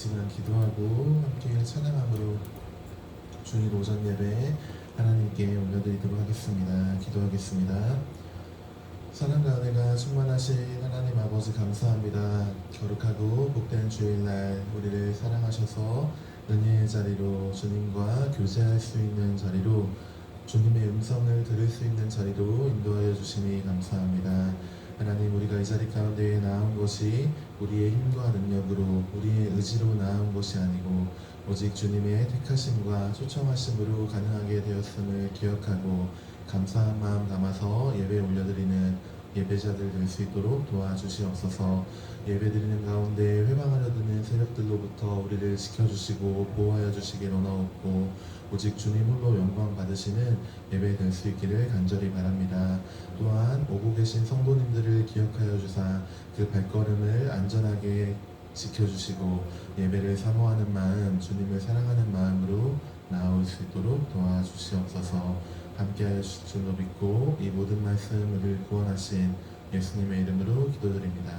시간 기도하고 함께 찬양함으로 주일 오전 예배 하나님께 올려드리도록 하겠습니다. 기도하겠습니다. 사랑과 은혜가 충만하신 하나님 아버지 감사합니다. 거룩하고 복된 주일날 우리를 사랑하셔서 은혜의 자리로 주님과 교제할 수 있는 자리로 주님의 음성을 들을 수 있는 자리로 인도하여 주시니 감사합니다. 하나님, 우리가 이 자리 가운데에 나온 것이 우리의 힘과 능력으로 우리의 의지로 나온 것이 아니고 오직 주님의 택하심과 초청하심으로 가능하게 되었음을 기억하고 감사한 마음 담아서 예배 올려드리는 예배자들 될 수 있도록 도와주시옵소서. 예배드리는 가운데 회방하려 드는 세력들로부터 우리를 지켜주시고 보호하여 주시길 원하옵고 오직 주님 홀로 영광 받으시는 예배 될 수 있기를 간절히 바랍니다. 또한 오고 계신 성도님들을 기억하여 주사 그 발걸음을 안전하게 지켜주시고 예배를 사모하는 마음, 주님을 사랑하는 마음으로 나올 수 있도록 도와주시옵소서. 함께하여 주실 줄로 믿고 이 모든 말씀을 구원하신 예수님의 이름으로 기도드립니다.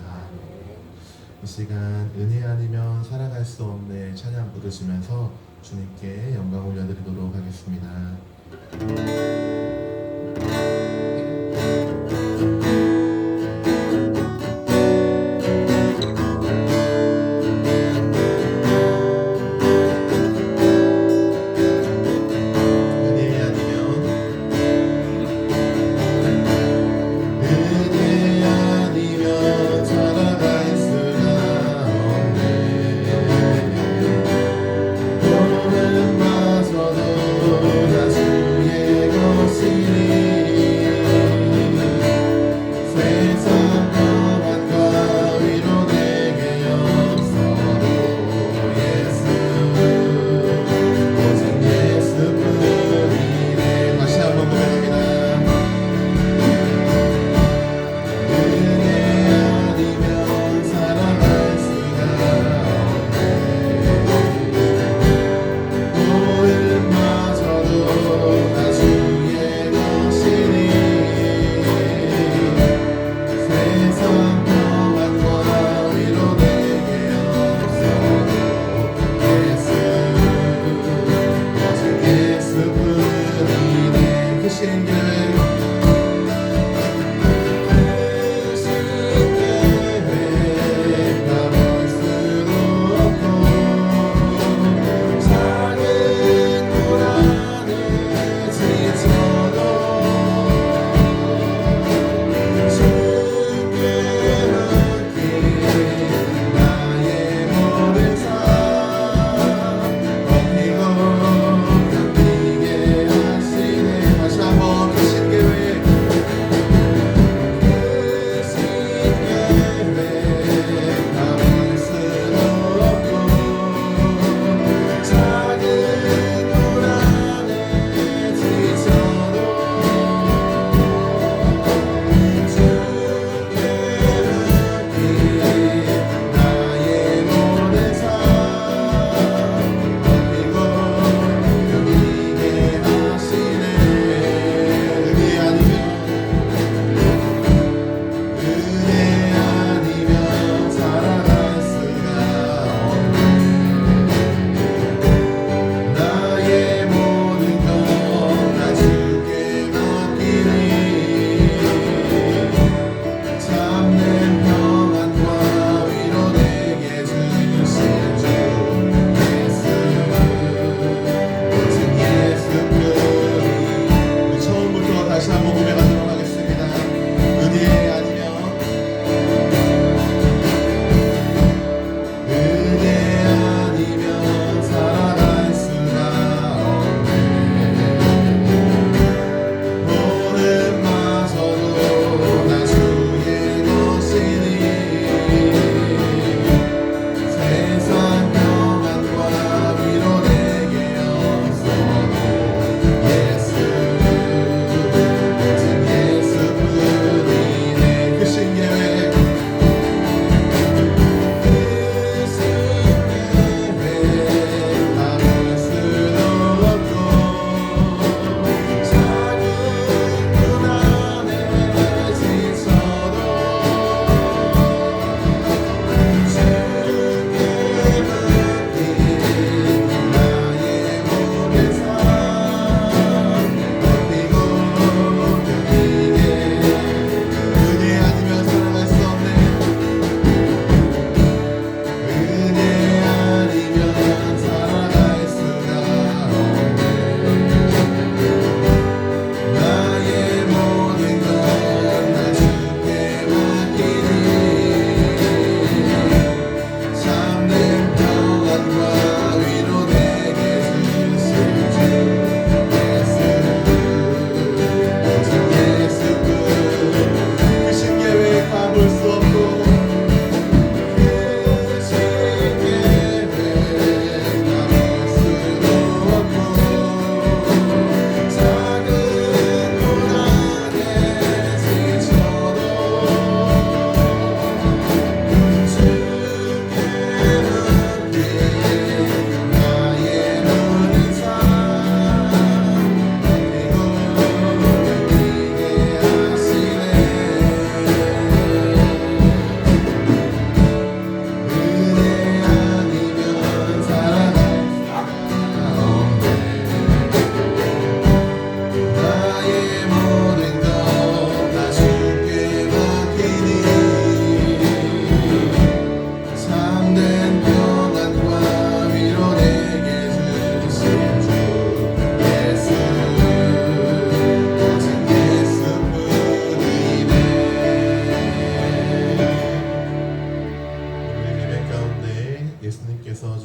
이 시간 은혜 아니면 살아갈 수 없네 찬양 부르시면서 주님께 영광 올려드리도록 하겠습니다. 다 주의 것이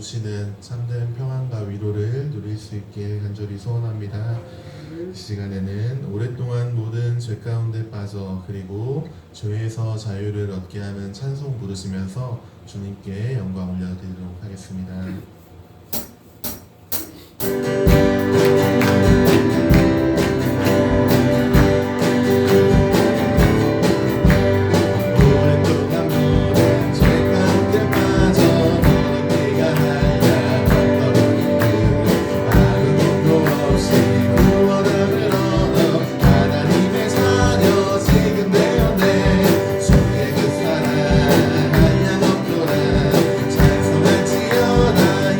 주시는 참된 평안과 위로를 누릴 수 있게 간절히 소원합니다. 이 시간에는 오랫동안 모든 죄 가운데 빠져 그리고 죄에서 자유를 얻게 하는 찬송 부르시면서 주님께 영광 올려드리도록 하겠습니다. 찬송할지어다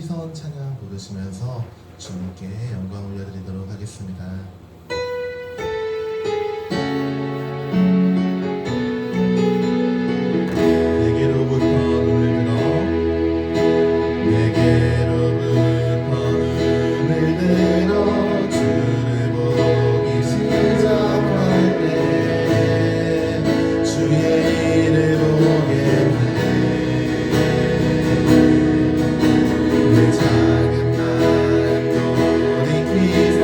시선 찬양 부르시면서 주님께 영광 올려드리도록 하겠습니다. 내게로부터 눈을 들어 내게로부터 눈을 들어 주를 보기 시작할 때 주의 일을 보겠네. 내 작은 마음 돌이키사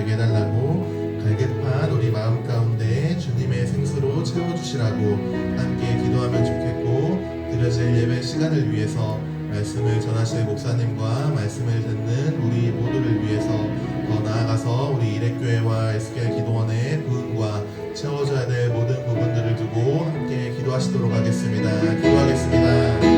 되게 해달라고, 갈급한 우리 마음 가운데 주님의 생수로 채워주시라고 함께 기도하면 좋겠고, 드려질 예배 시간을 위해서 말씀을 전하실 목사님과 말씀을 듣는 우리 모두를 위해서 더 나아가서 우리 이레교회와 SKL 기도원의 부흥과 채워져야 될 모든 부분들을 두고 함께 기도하시도록 하겠습니다. 기도하겠습니다.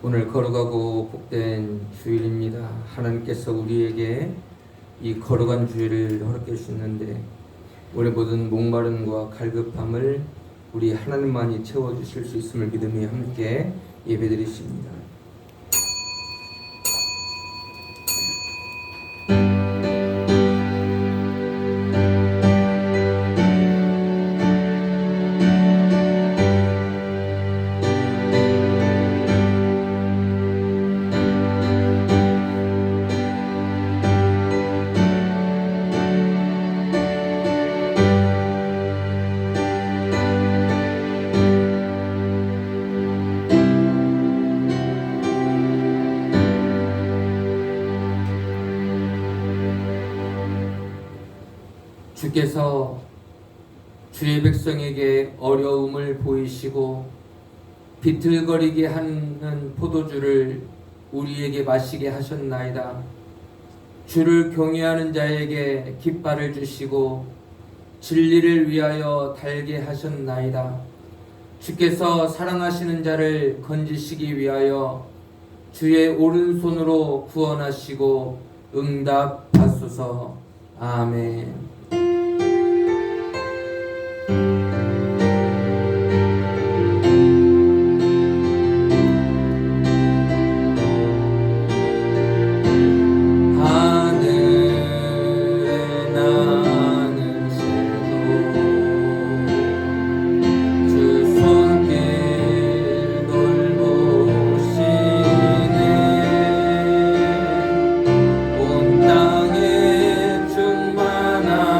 오늘 거룩하고 복된 주일입니다. 하나님께서 우리에게 이 거룩한 주일을 허락해 주셨는데, 우리 모든 목마름과 갈급함을 우리 하나님만이 채워주실 수 있음을 믿으며 함께 예배드리십니다. 주께서 주의 백성에게 어려움을 보이시고 비틀거리게 하는 포도주를 우리에게 마시게 하셨나이다. 주를 경외하는 자에게 깃발을 주시고 진리를 위하여 달게 하셨나이다. 주께서 사랑하시는 자를 건지시기 위하여 주의 오른손으로 구원하시고 응답하소서. 아멘. 온 땅에 충만한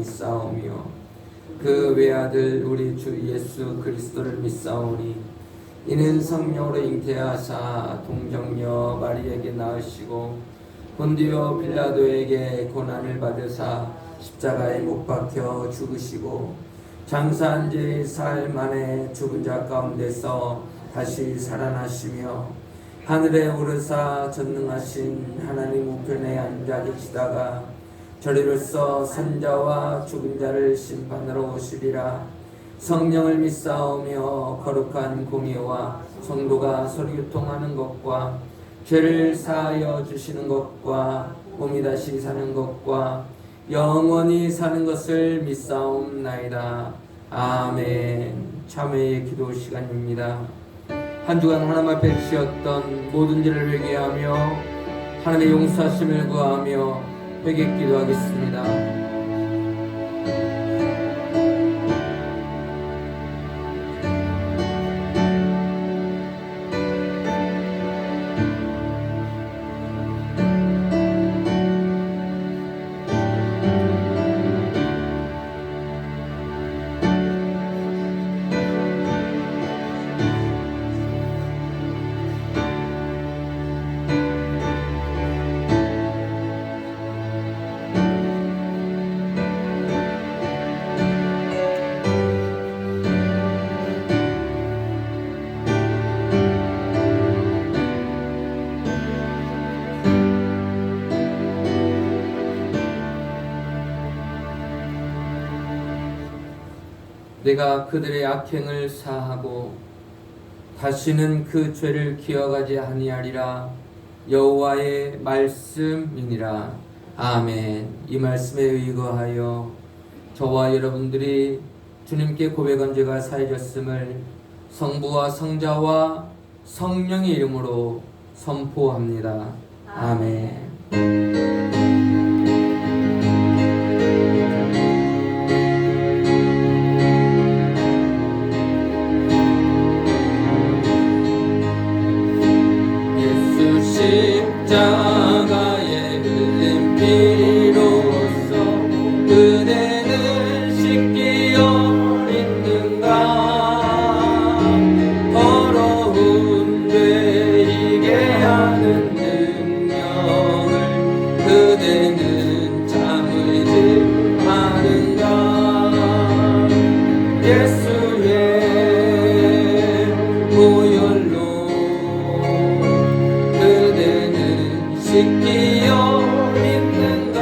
믿사오며 그 외아들 우리 주 예수 그리스도를 믿사오니 이는 성령으로 잉태하사 동정녀 마리에게 낳으시고 본디오 빌라도에게 고난을 받으사 십자가에 못 박혀 죽으시고 장사한 지 사흘 만에 죽은 자 가운데서 다시 살아나시며 하늘에 오르사 전능하신 하나님 우편에 앉아 계시다가 저리로서 선자와 죽은 자를 심판하러 오시리라. 성령을 믿사오며 거룩한 공의와 성도가 서로 교통하는 것과 죄를 사하여 주시는 것과 몸이 다시 사는 것과 영원히 사는 것을 믿사옵나이다. 아멘. 참회의 기도 시간입니다. 한 주간 하나님 앞에 지었던 모든 죄를 회개하며 하나님의 용서하심을 구하며 회개 기도하겠습니다. 내가 그들의 악행을 사하고 다시는 그 죄를 기억하지 아니하리라. 여호와의 말씀이니라. 아멘. 이 말씀에 의거하여 저와 여러분들이 주님께 고백한 죄가 사해졌음을 성부와 성자와 성령의 이름으로 선포합니다. 아멘. 십자가에 흘린 피로써 그대는 씻기어 있는가. 더러운 되게 하는 능력을 그대는 참으지 않은가. 예수의 보혈로 씻기어 있는가.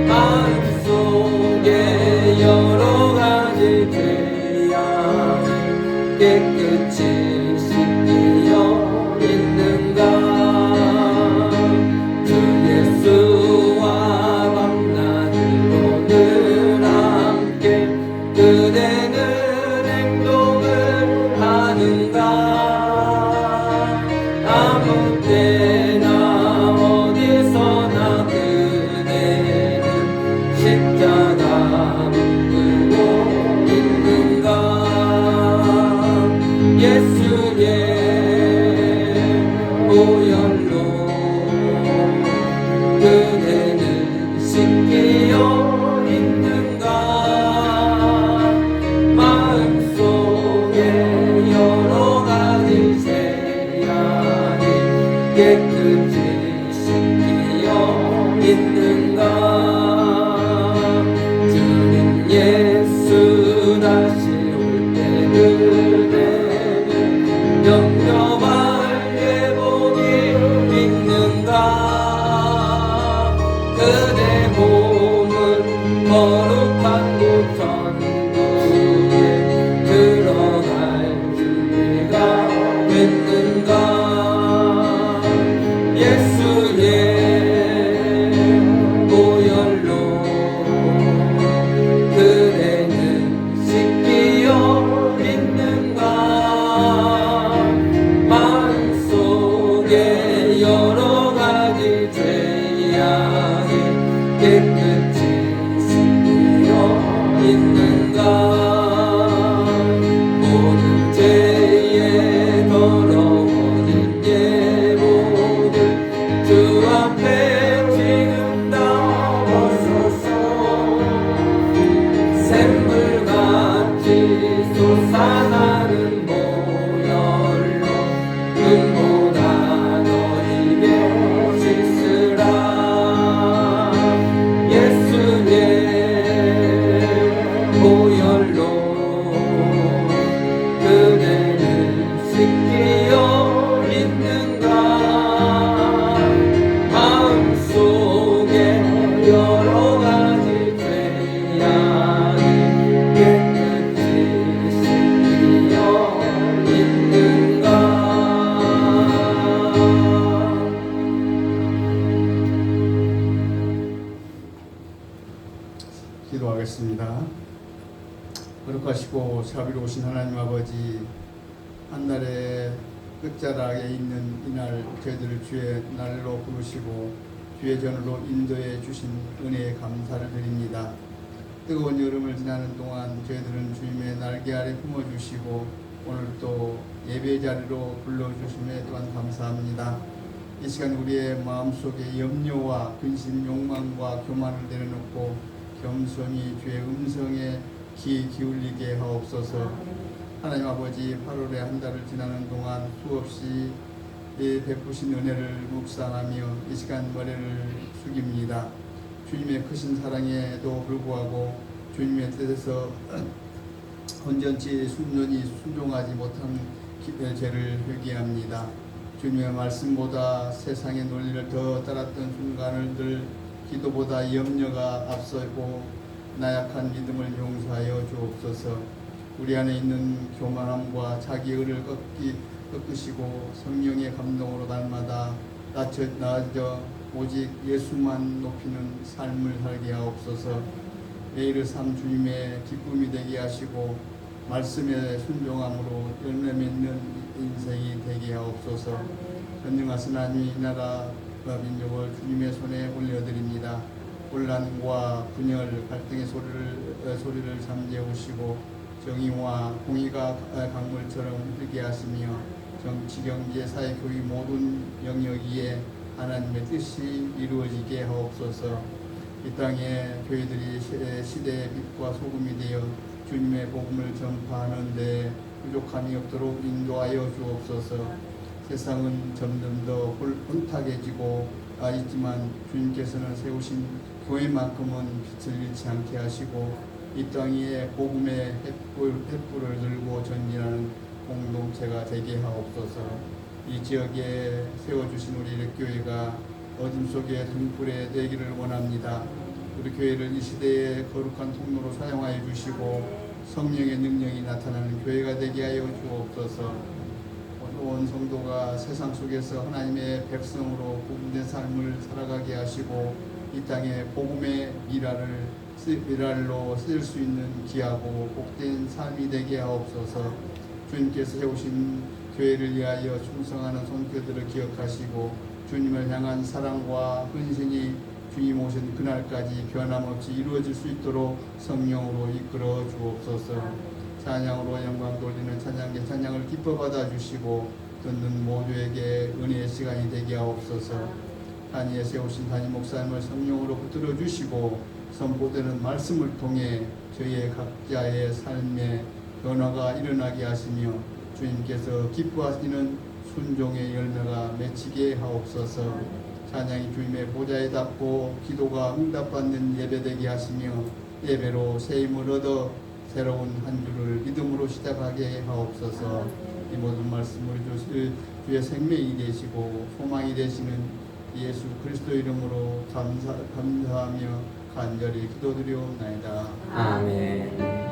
마음속에 여러 가지 죄악을 깨끗이 씻기어 있는가. 주 예수와 밤낮으로 늘 함께 그대는 행동을 하는가. 아무 때나 어디서나 그대는 십자가 붙들고 있는가. 예수의 보혈로 그대는 씻기어 있는가. 마음속에 여러 가지 깨끗이 씻기어 있는가. 주님 예수 다시 올 때 그대는 영접할 예복이 있는가. 그대 몸은 거룩한 곳 천국에 들어갈 준비가 됐는가. 예수의 보혈로 그대는 씻기어 있는가. 마음속에 여러 가지 죄악이 깨끗이 씻기어 기도하겠습니다. 거룩하시고 자비로우신 하나님 아버지, 한날의 끝자락에 있는 이날 저희들을 주의 날로 부르시고 주의 전으로 인도해 주신 은혜에 감사를 드립니다. 뜨거운 여름을 지나는 동안 저희들은 주님의 날개 아래 품어주시고 오늘 또 예배 자리로 불러주심에 또한 감사합니다. 이 시간 우리의 마음속에 염려와 근심, 욕망과 교만을 내려놓고 겸손히 주의 음성에 귀 기울이게 하옵소서. 하나님 아버지, 8월의 한 달을 지나는 동안 수없이 베푸신 은혜를 묵상하며 이 시간 머리를 숙입니다. 주님의 크신 사랑에도 불구하고 주님의 뜻에서 온전히 순전히 순종하지 못한 죄를 회개합니다. 주님의 말씀보다 세상의 논리를 더 따랐던 순간을 기도보다 염려가 앞서고 나약한 믿음을 용서하여 주옵소서. 우리 안에 있는 교만함과 자기의를 꺾으시고 성령의 감동으로 날마다 나아져 오직 예수만 높이는 삶을 살게 하옵소서. 매일의 삶 주님의 기쁨이 되게 하시고 말씀에 순종함으로 열매 맺는 인생이 되게 하옵소서. 전능하신 하나님, 이 나라와 민족을 주님의 손에 올려드립니다. 혼란과 분열, 갈등의 소리를 잠재우시고 정의와 공의가 강물처럼 흐르게 하시며 정치, 경제, 사회, 교육 모든 영역 위에 하나님의 뜻이 이루어지게 하옵소서. 이 땅에 교회들이 시대의 빛과 소금이 되어 주님의 복음을 전파하는 데 부족함이 없도록 인도하여 주옵소서. 세상은 점점 더 혼탁해지고 있지만 주님께서는 세우신 교회만큼은 빛을 잃지 않게 하시고 이 땅 위에 복음의 횃불을 들고 전진하는 공동체가 되게 하옵소서. 이 지역에 세워주신 우리 교회가 어둠 속에 등불에 되기를 원합니다. 우리 교회를 이 시대의 거룩한 통로로 사용하여 주시고 성령의 능력이 나타나는 교회가 되게 하여 주옵소서. 온 성도가 세상 속에서 하나님의 백성으로 구분된 삶을 살아가게 하시고 이 땅에 복음의 미랄로 쓰일 수 있는 귀하고 복된 삶이 되게 하옵소서. 주님께서 세우신 교회를 위하여 충성하는 손교들을 기억하시고 주님을 향한 사랑과 헌신이 주님 오신 그날까지 변함없이 이루어질 수 있도록 성령으로 이끌어 주옵소서. 찬양으로 영광 돌리는 찬양의 찬양을 기뻐 받아주시고 듣는 모두에게 은혜의 시간이 되게 하옵소서. 단위에 세우신 단임 목사님을 성령으로 붙들어 주시고 선포되는 말씀을 통해 저희의 각자의 삶에 변화가 일어나게 하시며 주님께서 기뻐하시는 순종의 열매가 맺히게 하옵소서. 찬양이 주님의 보좌에 닿고 기도가 응답받는 예배되게 하시며 예배로 세임을 얻어 새로운 한 주를 믿음으로 시작하게 하옵소서. 이 모든 말씀을 주의 생명이 되시고 소망이 되시는 예수 그리스도 이름으로 감사하며 간절히 기도드리옵나이다. 아멘.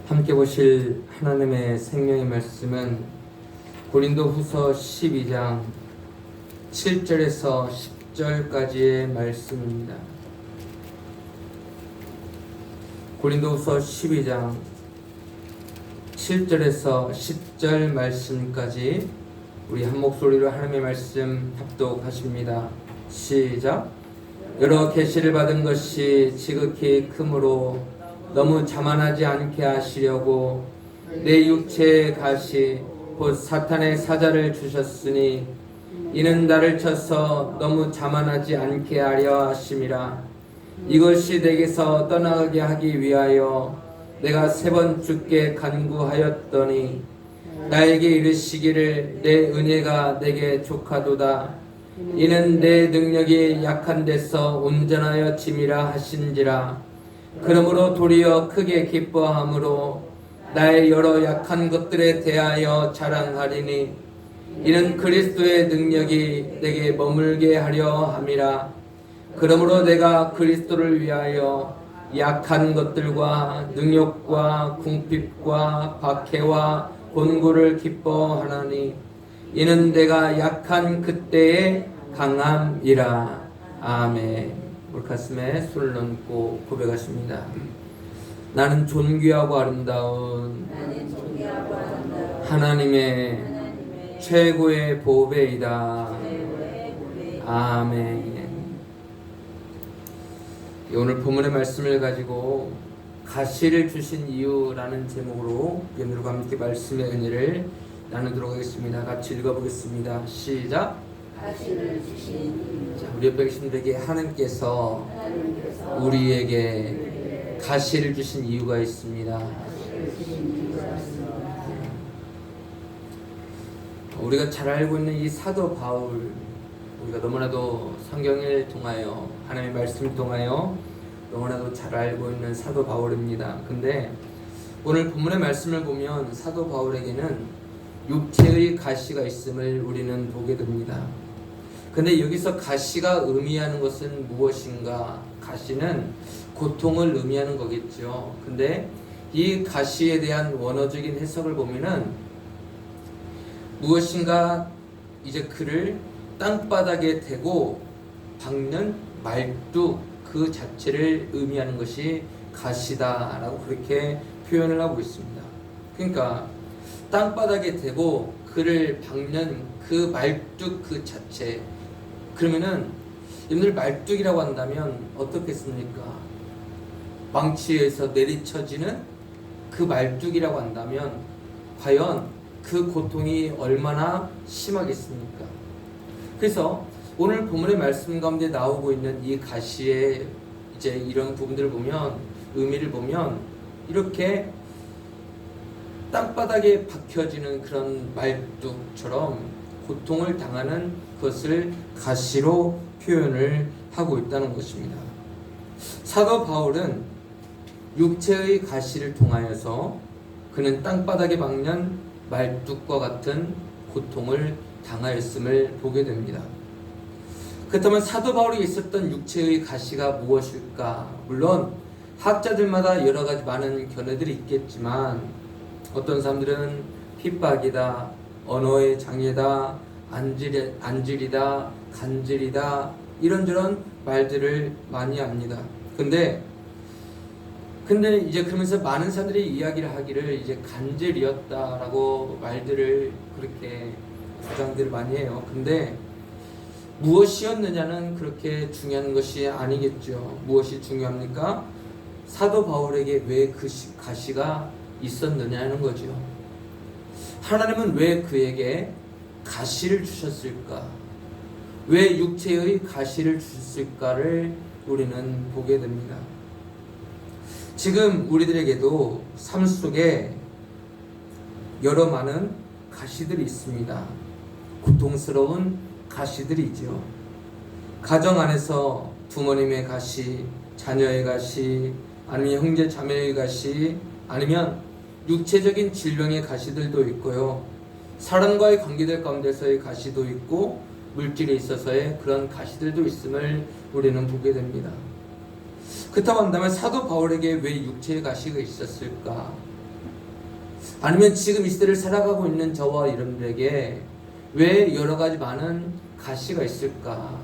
함께 보실 하나님의 생명의 말씀은 고린도후서 12장 7절에서 10절까지의 말씀입니다. 고린도후서 12장 7절에서 10절 말씀까지 우리 한 목소리로 하나님의 말씀 합독하십니다. 시작. 여러 계시를 받은 것이 지극히 크므로 너무 자만하지 않게 하시려고 내 육체의 가시 곧 사탄의 사자를 주셨으니 이는 나를 쳐서 너무 자만하지 않게 하려 하심이라. 이것이 내게서 떠나가게 하기 위하여 내가 3번 주께 간구하였더니 나에게 이르시기를 내 은혜가 내게 족하도다. 이는 내 능력이 약한 데서 온전하여 짐이라 하신지라. 그러므로 도리어 크게 기뻐함으로 나의 여러 약한 것들에 대하여 자랑하리니 이는 그리스도의 능력이 내게 머물게 하려 함이라. 그러므로 내가 그리스도를 위하여 약한 것들과 능욕과 궁핍과 박해와 곤고를 기뻐하나니 이는 내가 약한 그때의 강함이라. 아멘. 우리 가슴에 손을 얹고 고백하십니다. 나는 존귀하고 아름다운 하나님의 최고의 보배이다. 아멘. 오늘 본문의 말씀을 가지고 가시를 주신 이유라는 제목으로 여러분과 함께 말씀의 은혜를 나누도록 하겠습니다. 같이 읽어보겠습니다. 시작. 가시를 주신 이유. 자, 우리 옆에 계신 분들에게 하나님께서 우리에게 가시를 주신 이유가 있습니다. 우리가 잘 알고 있는 이 사도 바울, 우리가 너무나도 성경을 통하여 하나님의 말씀을 통하여 너무나도 잘 알고 있는 사도 바울입니다. 근데 오늘 본문의 말씀을 보면 사도 바울에게는 육체의 가시가 있음을 우리는 보게 됩니다. 근데 여기서 가시가 의미하는 것은 무엇인가? 가시는 고통을 의미하는 거겠죠. 근데 이 가시에 대한 원어적인 해석을 보면은 무엇인가 이제 그를 땅바닥에 대고 박는 말뚝 그 자체를 의미하는 것이 가시다라고 그렇게 표현을 하고 있습니다. 그러니까 땅바닥에 대고 그를 박는 그 말뚝 그 자체. 그러면은 여러분들 말뚝이라고 한다면 어떻겠습니까? 망치에서 내리쳐지는 그 말뚝이라고 한다면 과연 그 고통이 얼마나 심하겠습니까? 그래서 오늘 본문의 말씀 가운데 나오고 있는 이 가시의 이제 이런 부분들을 보면 의미를 보면 이렇게 땅바닥에 박혀지는 그런 말뚝처럼 고통을 당하는 것을 가시로 표현을 하고 있다는 것입니다. 사도 바울은 육체의 가시를 통하여서 그는 땅바닥에 박는 말뚝과 같은 고통을 당하였음을 보게 됩니다. 그렇다면 사도 바울이 있었던 육체의 가시가 무엇일까? 물론 학자들마다 여러 가지 많은 견해들이 있겠지만 어떤 사람들은 핍박이다, 언어의 장애다, 안질이다, 간질이다 이런저런 말들을 많이 합니다. 근데 이제 그러면서 많은 사람들이 이야기를 하기를 이제 간질이었다라고 말들을 그렇게 주장들을 많이 해요. 근데 무엇이었느냐는 그렇게 중요한 것이 아니겠죠. 무엇이 중요합니까? 사도 바울에게 왜 그 가시가 있었느냐는 거죠. 하나님은 왜 그에게 가시를 주셨을까? 왜 육체의 가시를 주셨을까를 우리는 보게 됩니다. 지금 우리들에게도 삶 속에 여러 많은 가시들이 있습니다. 고통스러운 가시들이죠. 가정 안에서 부모님의 가시, 자녀의 가시, 아니면 형제 자매의 가시, 아니면 육체적인 질병의 가시들도 있고요. 사람과의 관계들 가운데서의 가시도 있고 물질에 있어서의 그런 가시들도 있음을 우리는 보게 됩니다. 그렇다고 한다면 사도 바울에게 왜 육체의 가시가 있었을까? 아니면 지금 이 시대를 살아가고 있는 저와 여러분들에게 왜 여러 가지 많은 가시가 있을까?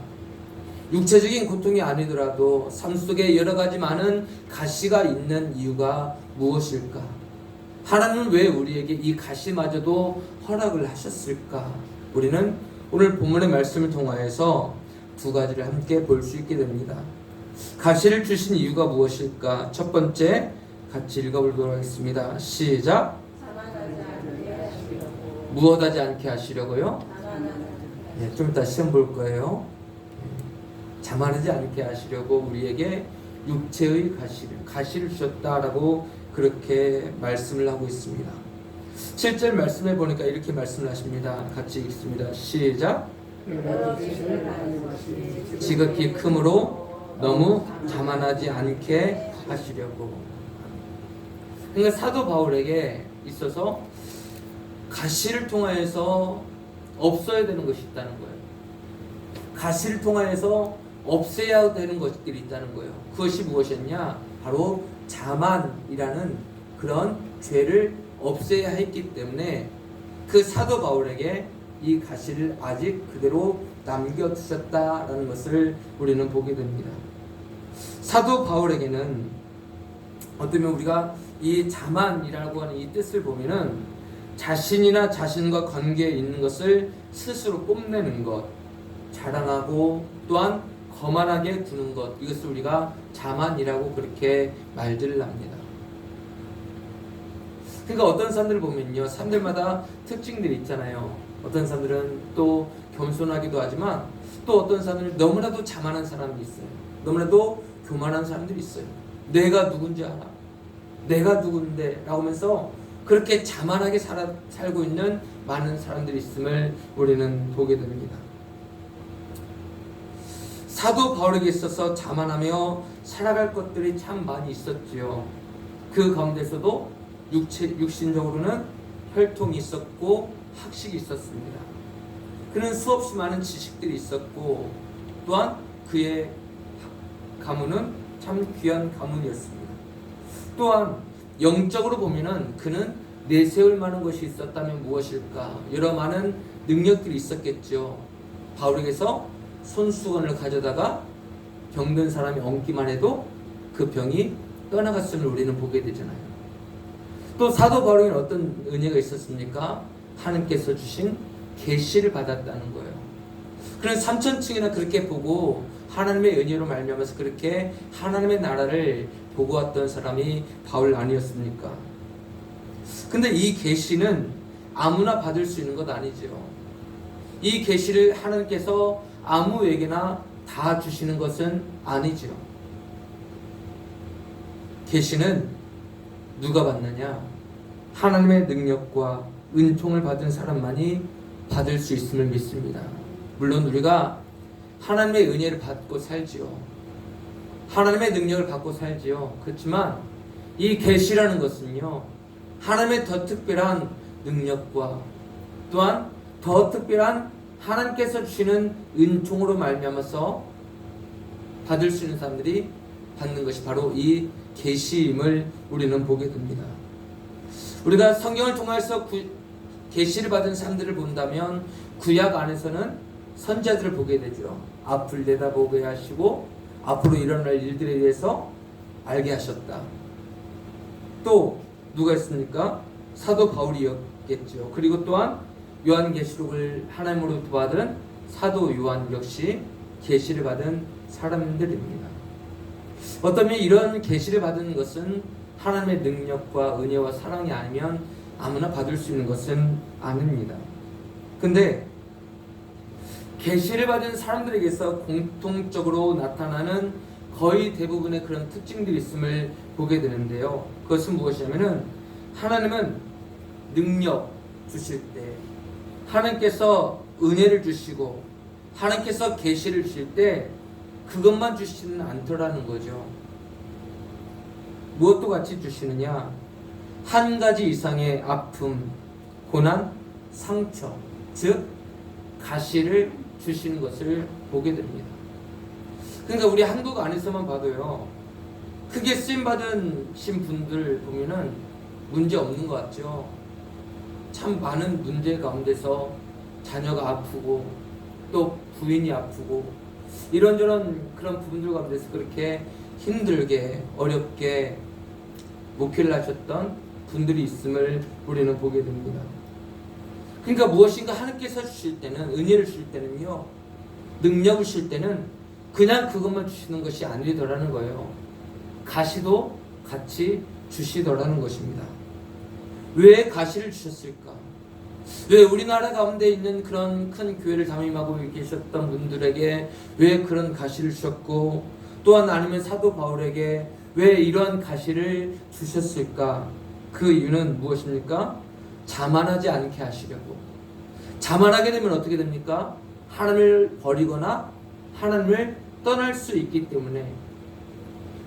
육체적인 고통이 아니더라도 삶 속에 여러 가지 많은 가시가 있는 이유가 무엇일까? 하나님은 왜 우리에게 이 가시마저도 허락을 하셨을까? 우리는 오늘 본문의 말씀을 통하여서 두 가지를 함께 볼 수 있게 됩니다. 가시를 주신 이유가 무엇일까? 첫 번째 같이 읽어보도록 하겠습니다. 시작. 무엇하지 않게 하시려고요? 네, 좀 이따 시험 볼 거예요. 자만하지 않게 하시려고 우리에게 육체의 가시를 주셨다라고 그렇게 말씀을 하고 있습니다. 7절 말씀해 보니까 이렇게 말씀을 하십니다. 같이 읽습니다. 시작. 여러 죄를 많은 것이 지극히 크므로 너무 자만하지 않게 하시려고. 그러니까 사도 바울에게 있어서 가시를 통하여서 없어야 되는 것이 있다는 거예요. 가시를 통하여서 없애야 되는 것들이 있다는 거예요. 그것이 무엇이었냐? 바로 자만이라는 그런 죄를 없애야 했기 때문에 그 사도 바울에게 이 가시를 아직 그대로 남겨두셨다라는 것을 우리는 보게 됩니다. 사도 바울에게는 어쩌면 우리가 이 자만이라고 하는 이 뜻을 보면은 자신이나 자신과 관계에 있는 것을 스스로 뽐내는 것, 자랑하고 또한 거만하게 두는 것, 이것을 우리가 자만이라고 그렇게 말들을 합니다. 그러니까 어떤 사람들을 보면요, 사람들마다 특징들이 있잖아요. 어떤 사람들은 또 겸손하기도 하지만 또 어떤 사람들은 너무나도 자만한 사람이 있어요. 너무나도 교만한 사람들이 있어요. 내가 누군지 알아. 내가 누군데 라고 하면서 그렇게 자만하게 살고 있는 많은 사람들이 있음을 우리는 보게 됩니다. 사도 바울에게 있어서 자만하며 살아갈 것들이 참 많이 있었지요. 그 가운데서도 육신적으로는 혈통이 있었고 학식이 있었습니다. 그는 수없이 많은 지식들이 있었고 또한 그의 가문은 참 귀한 가문이었습니다. 또한 영적으로 보면은 그는 내세울 만한 것이 있었다면 무엇일까? 여러 많은 능력들이 있었겠죠. 바울에게서 손수건을 가져다가 병든 사람이 얹기만 해도 그 병이 떠나갔음을 우리는 보게 되잖아요. 또 사도 바울에게는 어떤 은혜가 있었습니까? 하나님께서 주신 계시를 받았다는 거예요. 그런 3천층이나 그렇게 보고 하나님의 은혜로 말미암아서 그렇게 하나님의 나라를 보고 왔던 사람이 바울 아니었습니까? 근데 이 계시는 아무나 받을 수 있는 것 아니죠. 이 계시를 하나님께서 아무에게나 다 주시는 것은 아니죠. 계시는 누가 받느냐? 하나님의 능력과 은총을 받은 사람만이 받을 수 있음을 믿습니다. 물론 우리가 하나님의 은혜를 받고 살지요. 하나님의 능력을 받고 살지요. 그렇지만 이 계시라는 것은요, 하나님의 더 특별한 능력과 또한 더 특별한 하나님께서 주시는 은총으로 말미암아서 받을 수 있는 사람들이 받는 것이 바로 이 계시임을 우리는 보게 됩니다. 우리가 성경을 통해서 계시를 받은 사람들을 본다면 구약 안에서는 선지자들을 보게 되죠. 앞을 내다보게 하시고 앞으로 일어날 일들에 대해서 알게 하셨다. 또 누가 있습니까? 사도 바울이었겠죠. 그리고 또한 요한계시록을 하나님으로부터 받은 사도 요한 역시 계시를 받은 사람들입니다. 어쩌면 이런 계시를 받은 것은 하나님의 능력과 은혜와 사랑이 아니면 아무나 받을 수 있는 것은 아닙니다. 근데 계시를 받은 사람들에게서 공통적으로 나타나는 거의 대부분의 그런 특징들이 있음을 보게 되는데요. 그것은 무엇이냐면은 하나님은 능력 주실 때, 하나님께서 은혜를 주시고 하나님께서 계시를 주실 때 그것만 주시지는 않더라는 거죠. 무엇도 같이 주시느냐? 한 가지 이상의 아픔, 고난, 상처, 즉 가시를 주시는 것을 보게 됩니다. 그러니까 우리 한국 안에서만 봐도요, 크게 쓰임받으신 분들 보면은 문제 없는 것 같죠. 참 많은 문제 가운데서 자녀가 아프고 또 부인이 아프고 이런저런 그런 부분들 가운데서 그렇게 힘들게 어렵게 목회를 하셨던 분들이 있음을 우리는 보게 됩니다. 그러니까 무엇인가 하나님께서 주실 때는, 은혜를 주실 때는요, 능력을 주실 때는 그냥 그것만 주시는 것이 아니더라는 거예요. 가시도 같이 주시더라는 것입니다. 왜 가시를 주셨을까? 왜 우리나라 가운데 있는 그런 큰 교회를 담임하고 계셨던 분들에게 왜 그런 가시를 주셨고, 또한 아니면 사도 바울에게 왜 이러한 가시를 주셨을까? 그 이유는 무엇입니까? 자만하지 않게 하시려고. 자만하게 되면 어떻게 됩니까? 하나님을 버리거나 하나님을 떠날 수 있기 때문에,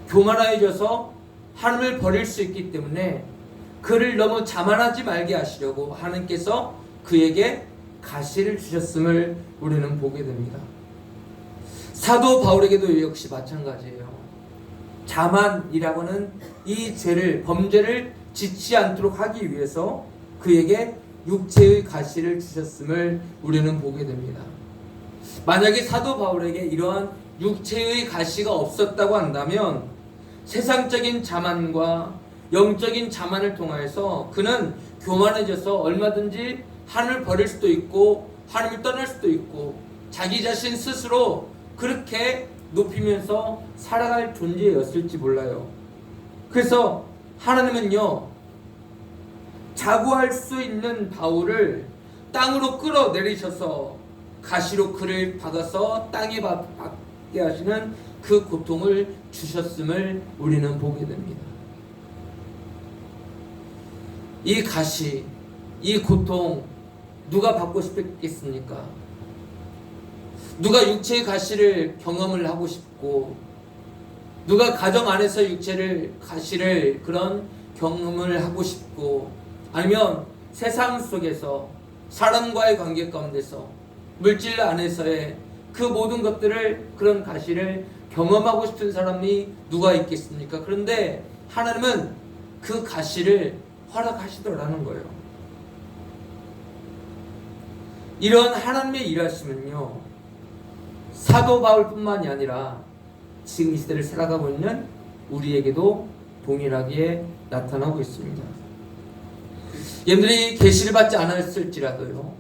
교만해져서 하나님을 버릴 수 있기 때문에 그를 너무 자만하지 말게 하시려고 하나님께서 그에게 가시를 주셨음을 우리는 보게 됩니다. 사도 바울에게도 역시 마찬가지예요. 자만이라고 하는 이 죄를, 범죄를 짓지 않도록 하기 위해서 그에게 육체의 가시를 주셨음을 우리는 보게 됩니다. 만약에 사도 바울에게 이러한 육체의 가시가 없었다고 한다면 세상적인 자만과 영적인 자만을 통하여서 그는 교만해져서 얼마든지 하나님을 버릴 수도 있고 하나님을 떠날 수도 있고 자기 자신 스스로 그렇게 높이면서 살아갈 존재였을지 몰라요. 그래서 하나님은요, 자고할 수 있는 바울을 땅으로 끌어내리셔서 가시로 그를 박아서 땅에 박게 하시는 그 고통을 주셨음을 우리는 보게 됩니다. 이 가시, 이 고통 누가 받고 싶겠습니까? 누가 육체의 가시를 경험을 하고 싶고, 누가 가정 안에서 육체를 가시를 그런 경험을 하고 싶고, 아니면 세상 속에서 사람과의 관계 가운데서 물질 안에서의 그 모든 것들을, 그런 가시를 경험하고 싶은 사람이 누가 있겠습니까? 그런데 하나님은 그 가시를 허락하시더라는 거예요. 이런 하나님의 일하심은요, 사도 바울뿐만이 아니라 지금 이 시대를 살아가고 있는 우리에게도 동일하게 나타나고 있습니다. 여러분들이 계시를 받지 않았을지라도요,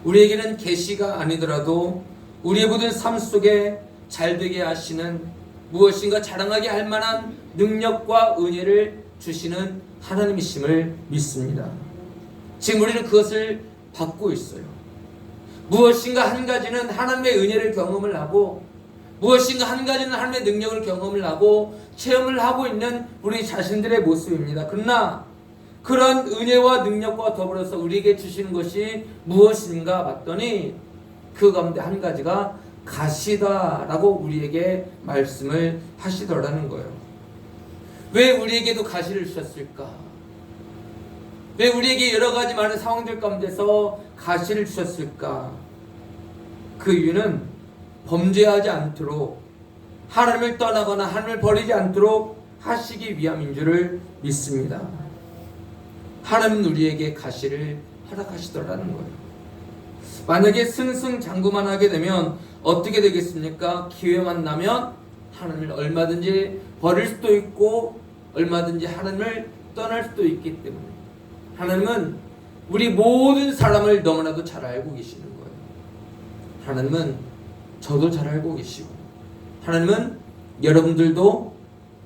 우리에게는 계시가 아니더라도 우리의 모든 삶 속에 잘되게 하시는, 무엇인가 자랑하게 할 만한 능력과 은혜를 주시는 하나님이심을 믿습니다. 지금 우리는 그것을 받고 있어요. 무엇인가 한 가지는 하나님의 은혜를 경험을 하고, 무엇인가 한 가지는 하나님의 능력을 경험을 하고 체험을 하고 있는 우리 자신들의 모습입니다. 그러나 그런 은혜와 능력과 더불어서 우리에게 주시는 것이 무엇인가 봤더니 그 가운데 한 가지가 가시다라고 우리에게 말씀을 하시더라는 거예요. 왜 우리에게도 가시를 주셨을까? 왜 우리에게 여러 가지 많은 상황들 가운데서 가시를 주셨을까? 그 이유는 범죄하지 않도록, 하나님을 떠나거나 하나님을 버리지 않도록 하시기 위함인 줄을 믿습니다. 하나님은 우리에게 가시를 허락하시더라는 거예요. 만약에 승승장구만 하게 되면 어떻게 되겠습니까? 기회만 나면 하나님을 얼마든지 버릴 수도 있고 얼마든지 하나님을 떠날 수도 있기 때문에 하나님은 우리 모든 사람을 너무나도 잘 알고 계시는 거예요. 하나님은 저도 잘 알고 계시고 하나님은 여러분들도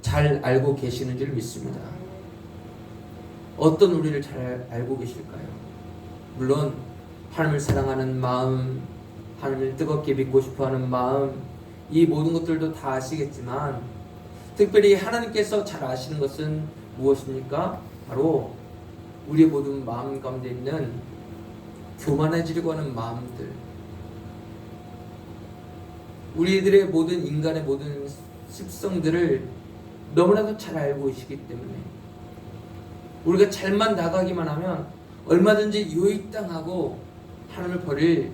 잘 알고 계시는 줄 믿습니다. 어떤 우리를 잘 알고 계실까요? 물론 하나님을 사랑하는 마음, 하나님을 뜨겁게 믿고 싶어하는 마음, 이 모든 것들도 다 아시겠지만 특별히 하나님께서 잘 아시는 것은 무엇입니까? 바로 우리의 모든 마음 가운데 있는 교만해지려고 하는 마음들, 우리들의 모든 인간의 모든 습성들을 너무나도 잘 알고 계시기 때문에 우리가 잘만 나가기만 하면 얼마든지 유익당하고 하나님을 버릴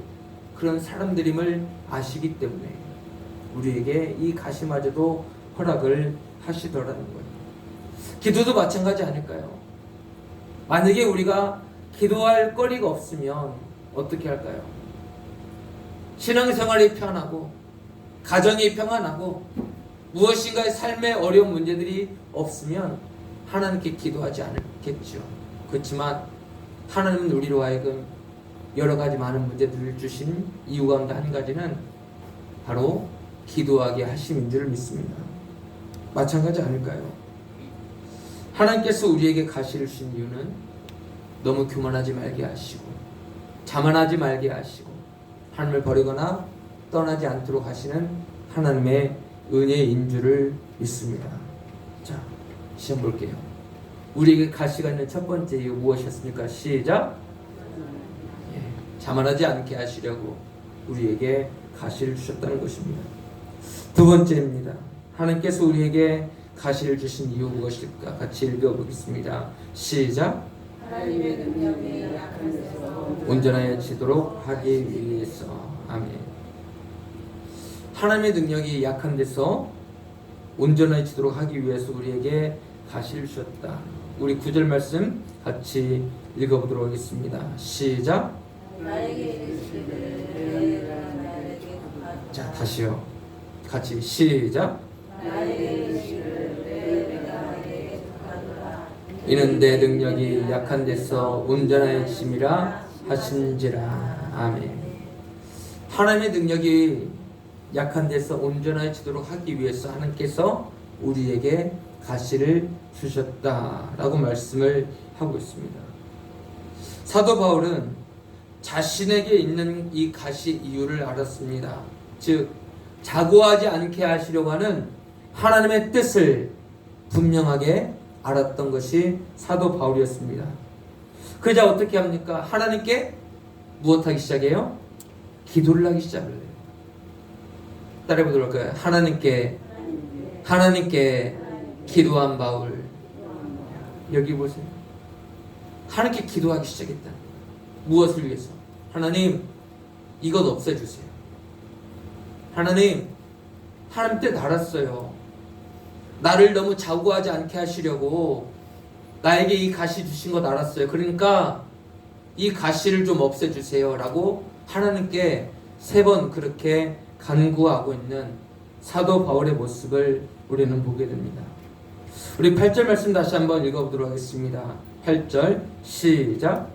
그런 사람들임을 아시기 때문에 우리에게 이 가시마저도 허락을 하시더라는 거예요. 기도도 마찬가지 아닐까요? 만약에 우리가 기도할 거리가 없으면 어떻게 할까요? 신앙생활이 편하고 가정이 평안하고 무엇인가의 삶의 어려운 문제들이 없으면 하나님께 기도하지 않겠죠. 그렇지만 하나님은 우리로 하여금 여러 가지 많은 문제들을 주신 이유 가운데 한 가지는 바로 기도하게 하심인 줄 믿습니다. 마찬가지 아닐까요? 하나님께서 우리에게 가시를 주신 이유는 너무 교만하지 말게 하시고 자만하지 말게 하시고 하나님을 버리거나 떠나지 않도록 하시는 하나님의 은혜인 줄을 믿습니다. 자, 시험 볼게요. 우리에게 가시가 있는 첫 번째 이유 무엇이었습니까? 시작. 자만하지 않게 하시려고 우리에게 가시를 주셨다는 것입니다. 두 번째입니다. 하나님께서 우리에게 가시를 주신 이유 무엇일까? 같이 읽어보겠습니다. 시작. 하나님의 능력이 약한 데서 온전해지도록 하기 위해서. 아멘. 하나님의 능력이 약한 데서 온전해지도록 하기 위해서 우리에게 가시를 주셨다. 우리 9절 말씀 같이 읽어보도록 하겠습니다. 시작. 나에게 이르시기를 내가 나에게 부탁하노라. 자, 다시요. 같이 시작. 나에게 이르시기를 내가 나에게 부탁하노라. 이는 내 능력이 약한 데서 온전하심이라 하신지라. 아멘. 하나님의 능력이 약한 데서 온전해지도록 하기 위해서 하나님께서 우리에게 가시를 주셨다라고 말씀을 하고 있습니다. 사도 바울은 자신에게 있는 이 가시 이유를 알았습니다. 즉 자고하지 않게 하시려고 하는 하나님의 뜻을 분명하게 알았던 것이 사도 바울이었습니다. 그러자 어떻게 합니까? 하나님께 무엇하기 시작해요? 기도를 하기 시작을 해요. 따라해보도록 할까요? 하나님께 기도한 바울. 여기 보세요. 하나님께 기도하기 시작했다. 무엇을 위해서? 하나님, 이것 없애주세요. 하나님 뜻 알았어요. 나를 너무 자고하지 않게 하시려고 나에게 이 가시 주신 것 알았어요. 그러니까 이 가시를 좀 없애주세요 라고 하나님께 3번 그렇게 간구하고 있는 사도 바울의 모습을 우리는 보게 됩니다. 우리 8절 말씀 다시 한번 읽어보도록 하겠습니다. 8절 시작.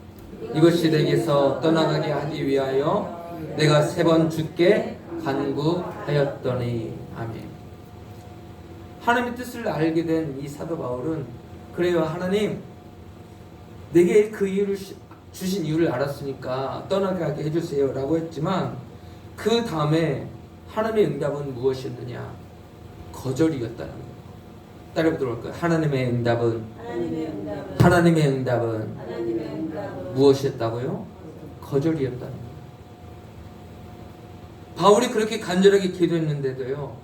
이것이 내게서 떠나가게 하기 위하여 내가 3번 주께 간구하였더니. 아멘. 하나님의 뜻을 알게 된 이 사도 바울은 그래요, 하나님 내게 그 이유를 주신 이유를 알았으니까 떠나가게 해주세요 라고 했지만 그 다음에 하나님의 응답은 무엇이었느냐? 거절이었다는 거예요. 따라해보도록 할까요? 하나님의 응답은 무엇이었다고요? 거절이었다는 거예요. 바울이 그렇게 간절하게 기도했는데도요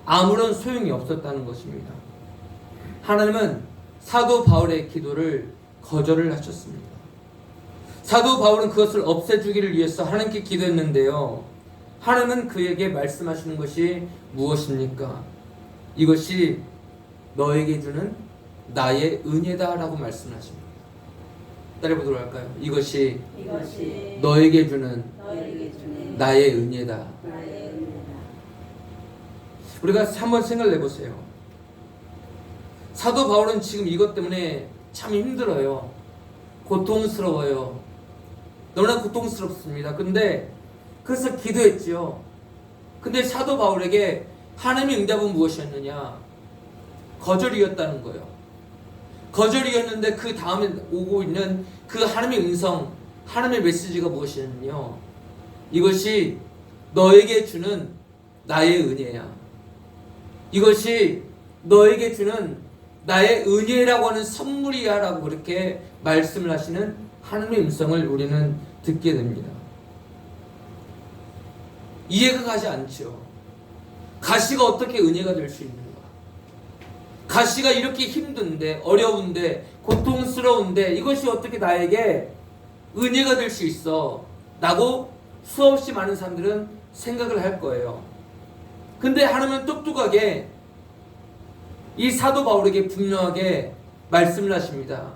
아무런 소용이 없었다는 것입니다. 하나님은 사도 바울의 기도를 거절을 하셨습니다. 사도 바울은 그것을 없애주기를 위해서 하나님께 기도했는데요 하나님은 그에게 말씀하시는 것이 무엇입니까? 이것이 너에게 주는 나의 은혜다 라고 말씀하십니다. 따라해보도록 할까요? 이것이 너에게 주는 나의 은혜다. 우리가 한번 생각을 해보세요. 사도 바울은 지금 이것 때문에 참 힘들어요. 고통스러워요. 너무나 고통스럽습니다. 근데 그래서 기도했지요. 근데 사도 바울에게 하나님의 응답은 무엇이었느냐? 거절이었다는 거예요. 거절이었는데 그 다음에 오고 있는 그 하나님의 음성, 하나님의 메시지가 무엇이냐면요 이것이 너에게 주는 나의 은혜야. 이것이 너에게 주는 나의 은혜라고 하는 선물이야 라고 그렇게 말씀을 하시는 하나님의 음성을 우리는 듣게 됩니다. 이해가 가지 않죠. 가시가 어떻게 은혜가 될 수 있는가? 가시가 이렇게 힘든데, 어려운데, 고통스러운데 이것이 어떻게 나에게 은혜가 될 수 있어? 라고 수없이 많은 사람들은 생각을 할 거예요. 근데 하나님은 똑똑하게 이 사도 바울에게 분명하게 말씀을 하십니다.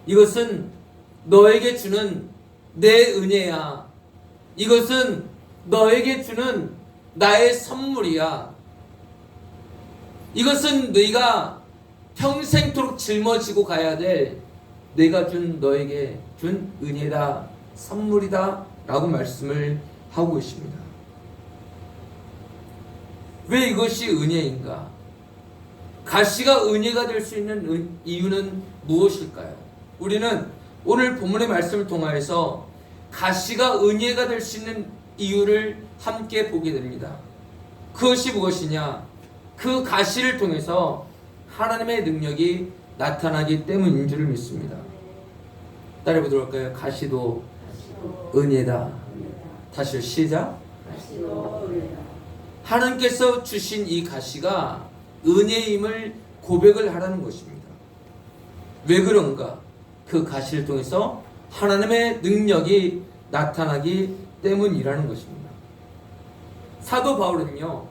이것은 너에게 주는 내 은혜야. 이것은 너에게 주는 나의 선물이야. 이것은 네가 평생토록 짊어지고 가야 될 내가 준 너에게 준 은혜다, 선물이다 라고 말씀을 하고 계십니다. 왜 이것이 은혜인가? 가시가 은혜가 될 수 있는 이유는 무엇일까요? 우리는 오늘 본문의 말씀을 통하여서 가시가 은혜가 될 수 있는 이유를 함께 보게 됩니다. 그것이 무엇이냐? 그 가시를 통해서 하나님의 능력이 나타나기 때문인 줄을 믿습니다. 따라해보도록 할까요? 가시도 은혜다. 다시 시작. 가시도 은혜다. 하나님께서 주신 이 가시가 은혜임을 고백을 하라는 것입니다. 왜 그런가? 그 가시를 통해서 하나님의 능력이 나타나기 때문이라는 것입니다. 사도 바울은요,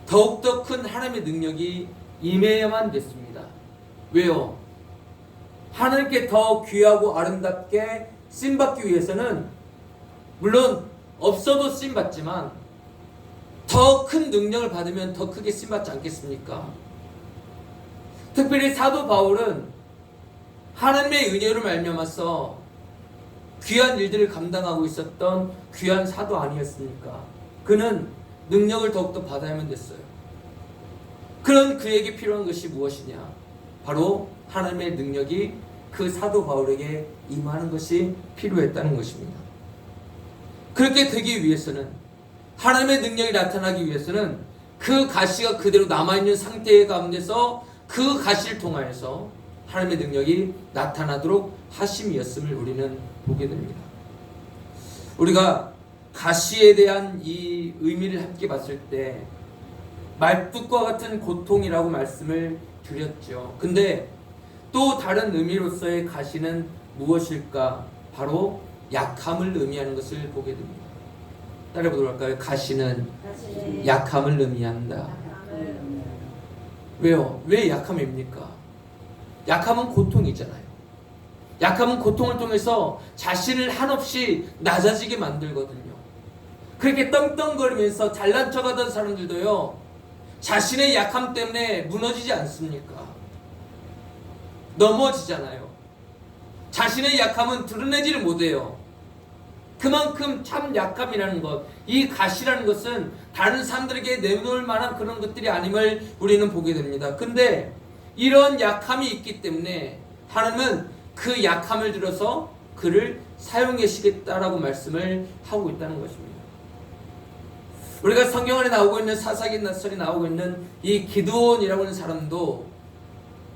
더욱더 큰 하나님의 능력이 임해야만 됐습니다. 왜요? 하나님께 더 귀하고 아름답게 쓰임받기 위해서는 물론 없어도 쓰임받지만 더 큰 능력을 받으면 더 크게 쓰임받지 않겠습니까? 특별히 사도 바울은 하나님의 은혜로 말미암아서 귀한 일들을 감당하고 있었던 귀한 사도 아니었습니까? 그는 능력을 더욱더 받아야만 됐어요. 그런 그에게 필요한 것이 무엇이냐? 바로 하나님의 능력이 그 사도 바울에게 임하는 것이 필요했다는 것입니다. 그렇게 되기 위해서는, 하나님의 능력이 나타나기 위해서는 그 가시가 그대로 남아있는 상태 가운데서 그 가시를 통하여서 하나님의 능력이 나타나도록 하심이었음을 우리는 보게 됩니다. 우리가 가시에 대한 이 의미를 함께 봤을 때 말뚝과 같은 고통이라고 말씀을 드렸죠. 근데 또 다른 의미로서의 가시는 무엇일까? 바로 약함을 의미하는 것을 보게 됩니다. 따라보도록 할까요? 가시는 가시는 약함을 의미한다. 약함을 의미한다. 왜요? 왜 약함입니까? 약함은 고통이잖아요. 약함은 고통을 통해서 자신을 한없이 낮아지게 만들거든요. 그렇게 떵떵거리면서 잘난 척하던 사람들도요, 자신의 약함 때문에 무너지지 않습니까? 넘어지잖아요. 자신의 약함은 드러내지를 못해요. 그만큼 참 약함이라는 것, 이 가시라는 것은 다른 사람들에게 내놓을 만한 그런 것들이 아님을 우리는 보게 됩니다. 근데 이런 약함이 있기 때문에 하나님은 그 약함을 들어서 그를 사용하시겠다라고 말씀을 하고 있다는 것입니다. 우리가 성경 안에 나오고 있는 사사기 나설이 나오고 있는 이 기드온이라고 하는 사람도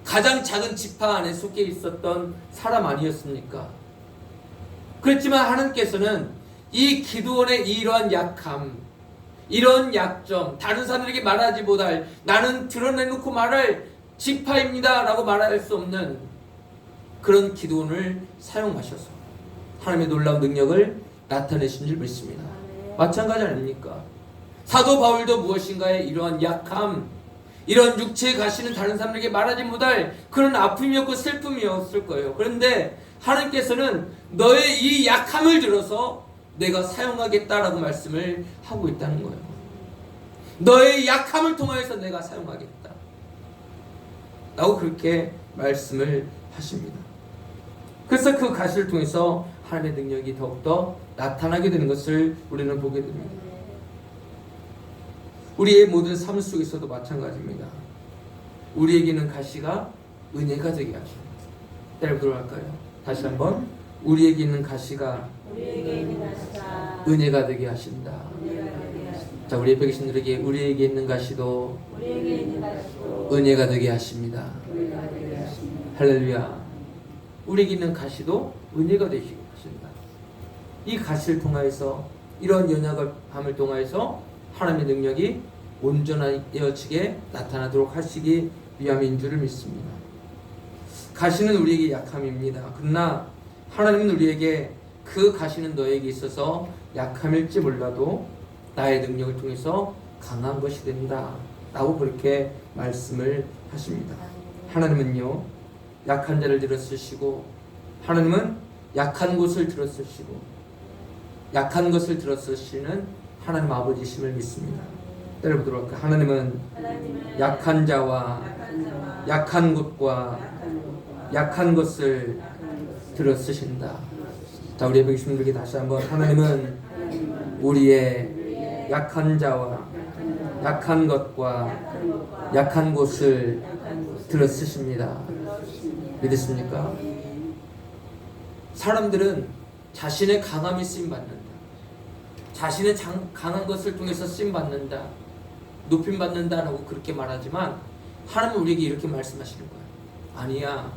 가장 작은 지파 안에 속해 있었던 사람 아니었습니까? 그렇지만 하나님께서는 이 기드온의 이러한 약함, 이런 약점, 다른 사람들에게 말하지 못할, 나는 드러내놓고 말할 지파입니다 라고 말할 수 없는 그런 기드온을 사용하셔서 하나님의 놀라운 능력을 나타내신 줄 믿습니다. 마찬가지 아닙니까? 사도 바울도 무엇인가에 이러한 약함, 이런 육체에 가시는 다른 사람에게 말하지 못할 그런 아픔이었고 슬픔이었을 거예요. 그런데 하나님께서는 너의 이 약함을 들어서 내가 사용하겠다라고 말씀을 하고 있다는 거예요. 너의 약함을 통하여서 내가 사용하겠다 라고 그렇게 말씀을 하십니다. 그래서 그 가시를 통해서 하나님의 능력이 더욱더 나타나게 되는 것을 우리는 보게 됩니다. 우리의 모든 삶 속에서도 마찬가지입니다. 우리에게는 가시가 은혜가 되게 하십니다. 여러분 들어갈까요? 다시 한번, 우리에게 있는 가시가 우리에게 있는 가시가 은혜가 되게 하신다. 은혜가 되게 하신다. 자, 우리 옆에 계신 분들에게 우리에게 있는 가시도 우리에게 있는 가시도 은혜가 되게 하십니다. 은혜가 되게 하신다. 할렐루야. 우리에게 있는 가시도 은혜가 되게 하신다. 이 가시를 통하여서, 이런 연약함을 통하여서 하나님의 능력이 온전하여지게 나타나도록 하시기 위함인 줄을 믿습니다. 가시는 우리에게 약함입니다. 그러나 하나님은 우리에게 그 가시는 너에게 있어서 약함일지 몰라도 나의 능력을 통해서 강한 것이 된다 라고 그렇게 말씀을 하십니다. 하나님은요, 약한 자를 들어쓰시고, 하나님은 약한 곳을 들어쓰시고, 약한 것을 들어쓰시는 하나님 아버지심을 믿습니다. 때려보도록 할까요? 하나님은 하나님은 약한 자와 약한 자와 약한 곳과 약한 곳과 약한 것을 약한 것을 들어쓰신다. 자, 우리 옆에 계신 분들에게 다시 한번, 하나님은 하나님은 우리의 우리의 약한 자와 약한 자와 약한 것과 약한 곳과 약한 곳을 약한 곳을 들어쓰십니다. 들어주십니다. 믿으십니까? 사람들은 자신의 강함이 쓰임받는다, 자신의 강한 것을 통해서 쓰임받는다, 높임받는다 라고 그렇게 말하지만 하나님은 우리에게 이렇게 말씀하시는 거예요. 아니야,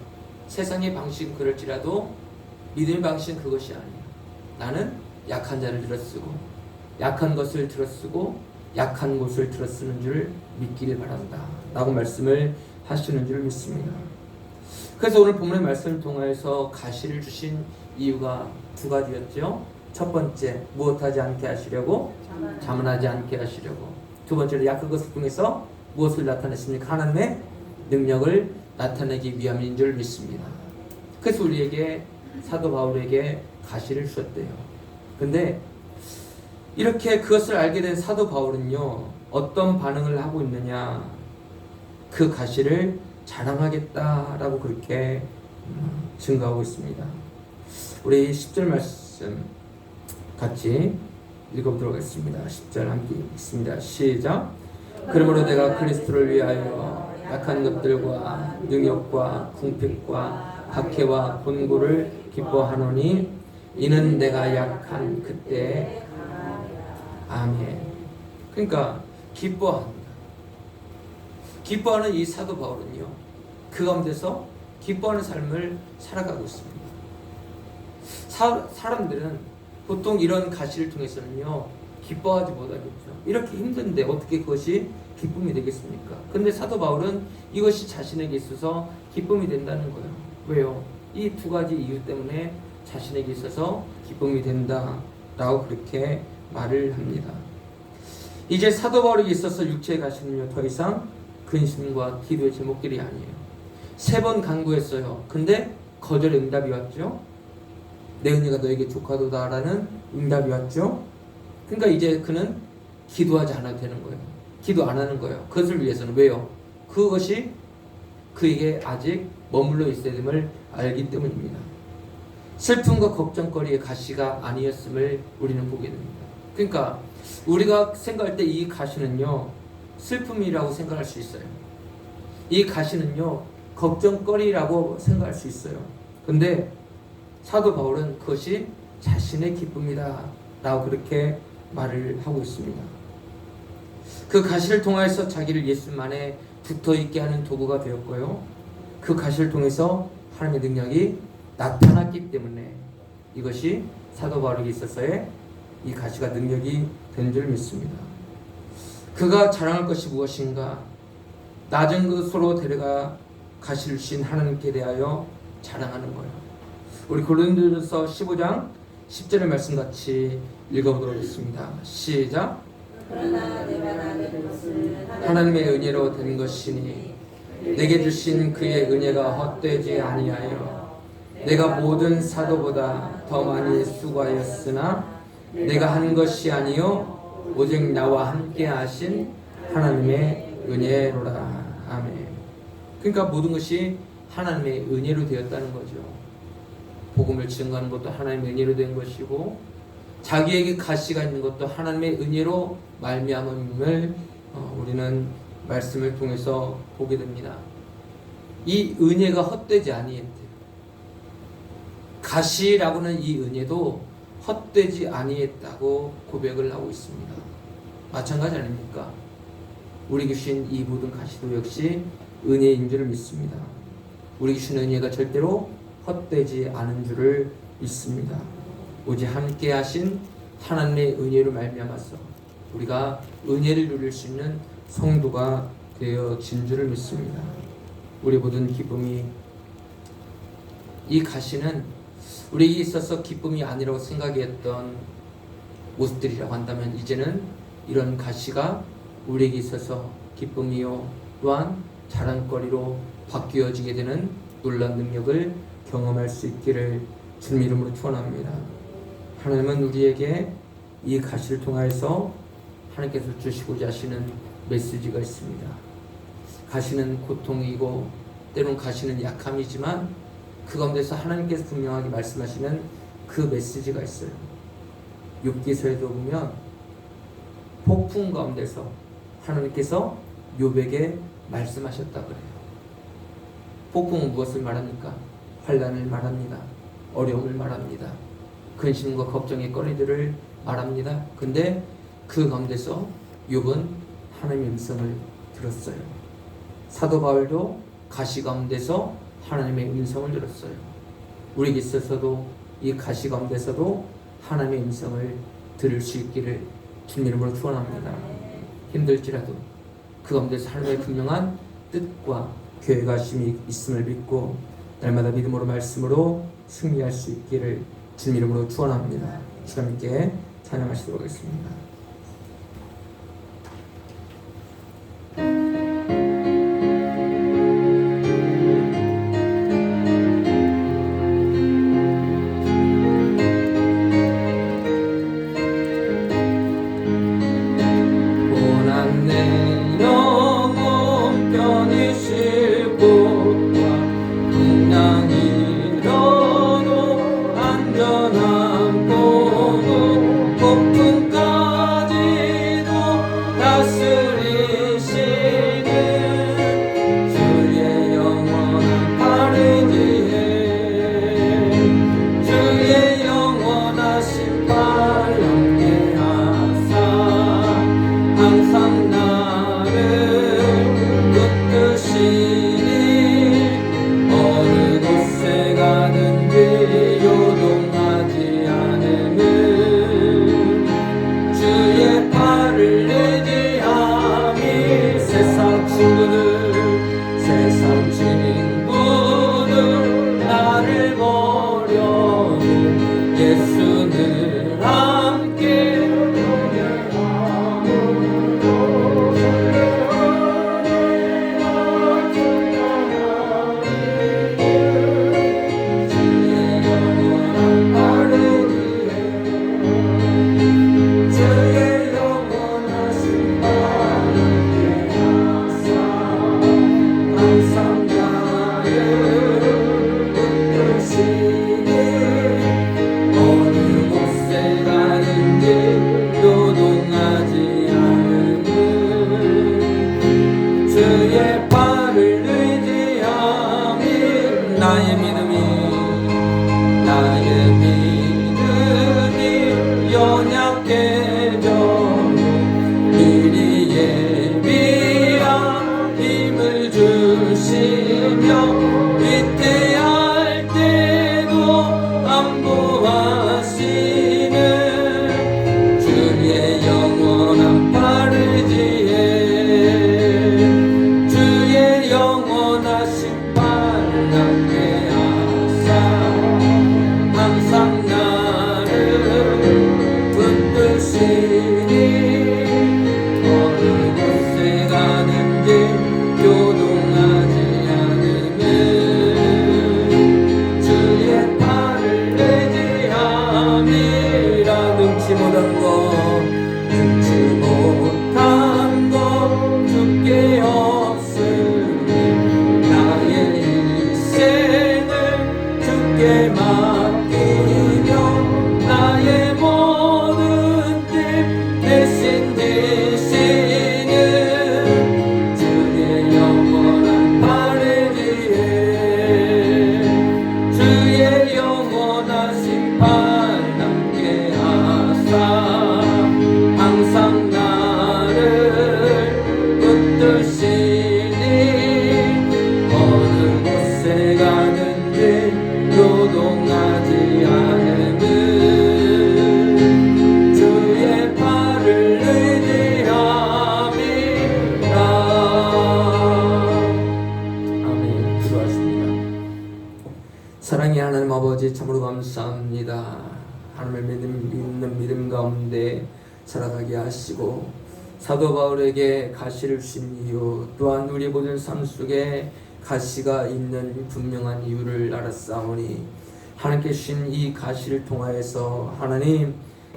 세상의 방식은 그럴지라도 믿음의 방식은 그것이 아니야. 나는 약한 자를 들어쓰고 약한 것을 들어쓰고 약한 곳을 들어쓰는 줄 믿기를 바란다 라고 말씀을 하시는 줄 믿습니다. 그래서 오늘 본문의 말씀을 통해서 가시를 주신 이유가 두 가지였죠. 첫 번째, 무엇하지 않게 하시려고? 자만하지 않게 하시려고. 두 번째로 약한 것을 통해서 무엇을 나타냈습니까? 하나님의 능력을 나타내기 위함인 줄 믿습니다. 그래서 우리에게 사도 바울에게 가시를 주셨대요. 근데 이렇게 그것을 알게 된 사도 바울은요, 어떤 반응을 하고 있느냐, 그 가시를 자랑하겠다라고 그렇게 증거하고 있습니다. 우리 10절 말씀 같이 읽어보도록 하겠습니다. 10절 함께 읽습니다. 시작. 그러므로 내가 그리스도를 위하여 약한 것들과 능욕과 궁핍과 박해와 곤고를 기뻐하노니 이는 내가 약한 그때에 아멘. 그러니까 기뻐합니다. 기뻐하는 이 사도 바울은요, 그 가운데서 기뻐하는 삶을 살아가고 있습니다. 사람들은 보통 이런 가시를 통해서는요, 기뻐하지 못하겠죠. 이렇게 힘든데 어떻게 그것이 기쁨이 되겠습니까? 근데 사도 바울은 이것이 자신에게 있어서 기쁨이 된다는 거예요. 왜요? 이 두 가지 이유 때문에 자신에게 있어서 기쁨이 된다라고 그렇게 말을 합니다. 이제 사도 바울에게 있어서 육체의 가시는요, 더 이상 근심과 기도의 제목들이 아니에요. 3번 간구했어요. 근데 거절의 응답이 왔죠. 내 은혜가 너에게 족하도다라는 응답이 왔죠. 그러니까 이제 그는 기도하지 않아도 되는 거예요. 기도 안 하는 거예요. 그것을 위해서는. 왜요? 그것이 그에게 아직 머물러 있어야 됨을 알기 때문입니다. 슬픔과 걱정거리의 가시가 아니었음을 우리는 보게 됩니다. 그러니까 우리가 생각할 때 이 가시는요, 슬픔이라고 생각할 수 있어요. 이 가시는요, 걱정거리라고 생각할 수 있어요. 근데 사도 바울은 그것이 자신의 기쁨이다 라고 그렇게 말을 하고 있습니다. 그 가시를 통해서 자기를 예수만에 붙어있게 하는 도구가 되었고요, 그 가시를 통해서 하나님의 능력이 나타났기 때문에 이것이 사도 바울에게 있어서의 이 가시가 능력이 된 줄 믿습니다. 그가 자랑할 것이 무엇인가? 낮은 곳으로 데려가 가시를 주신 하나님께 대하여 자랑하는 거예요. 우리 고린도전서 15장 10절의 말씀 같이 읽어보도록 하겠습니다. 시작. 그러나 내가 나는 것을 하나님의 은혜로 된 것이니 내게 주신 그의 은혜가 헛되지 아니하여 내가 모든 사도보다 더 많이 수고하였으나 내가 한 것이 아니요 오직 나와 함께 하신 하나님의 은혜로라. 아멘. 그러니까 모든 것이 하나님의 은혜로 되었다는 거죠. 복음을 증거하는 것도 하나님의 은혜로 된 것이고, 자기에게 가시가 있는 것도 하나님의 은혜로 말미암음을 우리는 말씀을 통해서 보게 됩니다. 이 은혜가 헛되지 아니했대요. 가시라고는 이 은혜도 헛되지 아니했다고 고백을 하고 있습니다. 마찬가지 아닙니까? 우리 주신 이 모든 가시도 역시 은혜인 줄을 믿습니다. 우리 주신 은혜가 절대로 헛되지 않은 줄을 믿습니다. 오직 함께 하신 하나님의 은혜로 말미암아서 우리가 은혜를 누릴 수 있는 성도가 되어진 줄을 믿습니다. 우리 모든 기쁨이, 이 가시는 우리에게 있어서 기쁨이 아니라고 생각했던 모습들이라고 한다면, 이제는 이런 가시가 우리에게 있어서 기쁨이요 또한 자랑거리로 바뀌어지게 되는 놀라운 능력을 경험할 수 있기를 주님 이름으로 축원합니다. 하나님은 우리에게 이 가시를 통하여서 하나님께서 주시고자 하시는 메시지가 있습니다. 가시는 고통이고 때로는 가시는 약함이지만 그 가운데서 하나님께서 분명하게 말씀하시는 그 메시지가 있어요. 욥기서에도 보면 폭풍 가운데서 하나님께서 욥에게 말씀하셨다 그래요. 폭풍은 무엇을 말합니까? 환난을 말합니다. 어려움을 말합니다. 근심과 걱정의 거리들을 말합니다. 근데 그 가운데서 욥은 하나님의 음성을 들었어요. 사도 바울도 가시 가운데서 하나님의 음성을 들었어요. 우리에게 있어서도 이 가시 가운데서도 하나님의 음성을 들을 수 있기를 주님 이름으로 축원합니다. 힘들지라도 그 가운데서 하나님의 분명한 뜻과 계획하심이 있음을 믿고 날마다 믿음으로 말씀으로 승리할 수 있기를 주님 이름으로 축원합니다. 시간 있게 찬양하시도록 하겠습니다. 고난 내 영혼 편히 쉴 곳과 풍랑이 너도 안전한 곳 폭풍까지도 다스리시는 주의 영원한 발의지에 주의 영원하신 발 함께 하사 항상 나를 붙드시니 어느 곳에 가든지 요동하지 않음을 주의 팔을 의지함이 세상 친구들 나를 버려도 예수는 함께 주의 영원한 발을 주의 영원하신 발 함께 하사 항상 나를 붙드시니 어느 곳에 가든지 요동하지 않음을 주의 발을 의지함이 나의 믿음이 연약해져도 미리 예비한 힘을 주시며 위태할 때도 안보하시는 주의 영원한 발의지에 주의 영원하신 발 함께 하사 항상 나를 붙드시니 어느 곳에 가든지 요동하지 않음을 주의 팔을 의지함이라 능치 못한 것 주께 없으니 나의 일생을 주께 맡기며 나의 모든 길 대신 지시는 주의 영원한 발의지에 주의 영원하신 발 함께 하사 항상 나를 붙드시니 어느 곳에 가든지 요동하지 않음을 주의 팔을 의지함이라. 아멘. 기도하십니다. 사랑의 하나님 아버지 참으로 감사합니다. 하나님을 믿는 믿음 가운데 살아가게 하시고 사도 바울에게 가시를 주신 이유 또한 우리 모든 삶 속에 가시가 있는 분명한 이유를 알았사오니 하나님께 주신 이 가시를 통하여서 하나님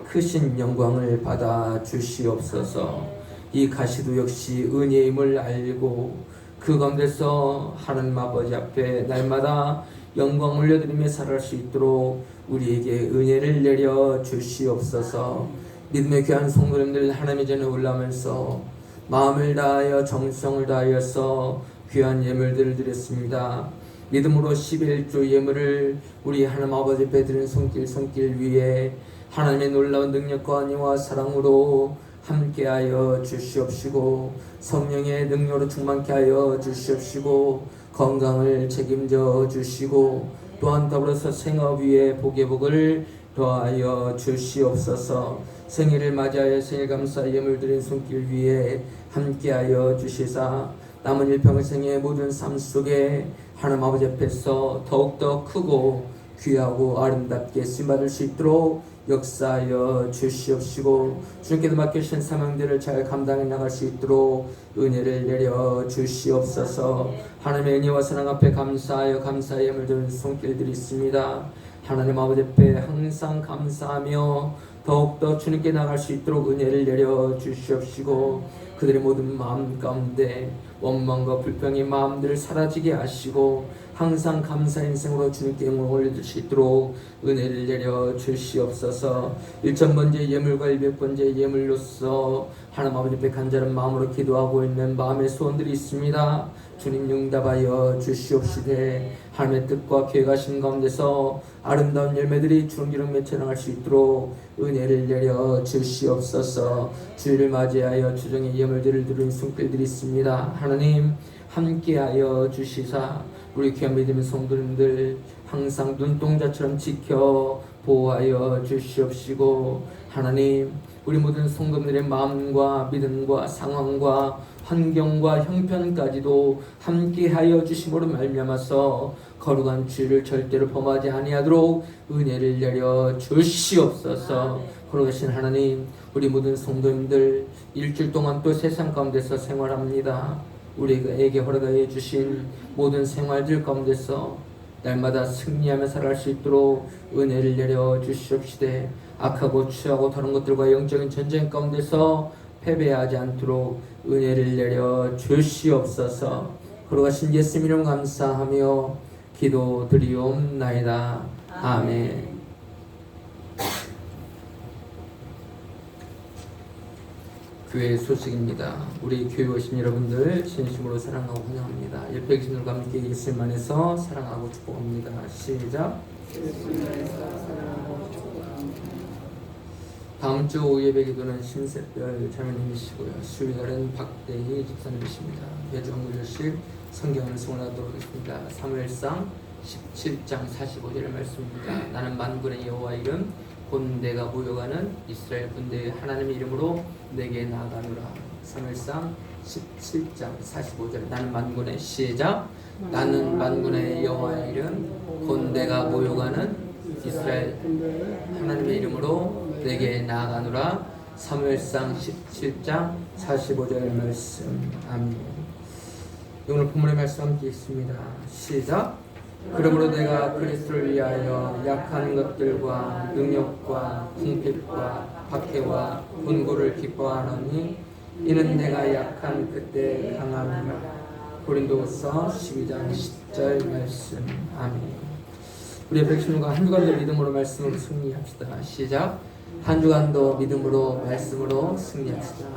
크신 영광을 받아 주시옵소서. 이 가시도 역시 은혜임을 알고 그 가운데서 하나님 아버지 앞에 날마다 영광 올려드리며 살아갈 수 있도록 우리에게 은혜를 내려 주시옵소서. 믿음의 귀한 성도님들 하나님의 전에 올라오면서 마음을 다하여 정성을 다하여서 귀한 예물들을 드렸습니다. 믿음으로 11조 예물을 우리 하나님 아버지 앞에 드리는 손길 위에 하나님의 놀라운 능력과 안위와 사랑으로 함께하여 주시옵시고 성령의 능력으로 충만케 하여 주시옵시고 건강을 책임져 주시고 또한 더불어서 생업 위에 복의 복을 더하여 주시옵소서. 생일을 맞이하여 생일 감사 예물 드린 손길 위에 함께하여 주시사 남은 일평생의 모든 삶 속에 하나님 아버지 앞에서 더욱더 크고 귀하고 아름답게 쓰임받을 수 있도록 역사하여 주시옵시고 주님께서 맡기신 사명들을 잘 감당해 나갈 수 있도록 은혜를 내려 주시옵소서. 하나님의 은혜와 사랑 앞에 감사하여 감사의 예물 드린 손길들이 있습니다. 하나님 아버지 앞에 항상 감사하며 더욱더 주님께 나갈 수 있도록 은혜를 내려 주시옵시고 그들의 모든 마음 가운데 원망과 불평의 마음들을 사라지게 하시고 항상 감사 인생으로 주님께 영광을 올려줄 수 있도록 은혜를 내려 주시옵소서. 1,000번째 예물과 200번째 예물로서 하나님 아버지 앞에 간절한 마음으로 기도하고 있는 마음의 소원들이 있습니다. 주님 응답하여 주시옵시되 하나님의 뜻과 계획하신 가운데서 아름다운 열매들이 주름기름 맺혀 나갈 수 있도록 은혜를 내려 주시옵소서. 주일을 맞이하여 주정의 예물들을 드린 손길들이 있습니다. 하나님 함께하여 주시사 우리 귀한 믿음의 성도님들 항상 눈동자처럼 지켜 보호하여 주시옵시고 하나님 우리 모든 성도들의 마음과 믿음과 상황과 환경과 형편까지도 함께하여 주심으로 말미암아서 거룩한 주의를 절대로 범하지 아니하도록 은혜를 내려 주시옵소서. 거룩하신 하나님 우리 모든 성도님들 일주일 동안 또 세상 가운데서 생활합니다. 우리에게 허락하여 주신 모든 생활들 가운데서 날마다 승리하며 살아갈 수 있도록 은혜를 내려 주시옵시되 악하고 추하고 다른 것들과 영적인 전쟁 가운데서 패배하지 않도록 은혜를 내려 주시옵소서. 거룩하신 예수님 이름 감사하며 기도드리옵나이다. 아멘. 교회 소식입니다. 우리 교회 오신 여러분들 진심으로 사랑하고 환영합니다. 옆에 계신 분과 함께 예수님 안에서 사랑하고 축복합니다. 시작. 다음 주 오후 예배 기도는 심세별 자매님이시고요. 수요일은 박대희 집사님이십니다. 매주 한글교실 성경을 승원하도록 하겠습니다. 사무엘상 17장 45절 말씀입니다. 나는 만군의 여호와 이름 곧 내가 모여가는 이스라엘 군대의 하나님의 이름으로 내게 나아가노라. 사무엘상 17장 45절 나는 만군의 시작. 나는 만군의 여호와의 이름 곧 내가 모여가는 이스라엘 하나님의 이름으로 내게 나아가노라. 사무엘상 17장 45절 말씀. 아멘. 오늘 본문의 말씀 함께 읽습니다. 시작. 그러므로 내가 그리스도를 위하여 약한 것들과 능력과 궁핍과 박해와 분고를 기뻐하노니 이는 내가 약한 그때 강함이라. 고린도서 12장 10절 말씀. 아멘. 우리의 백성과 한 주간도 믿음으로 말씀으로 승리합시다. 시작. 한 주간도 믿음으로 말씀으로 승리합시다.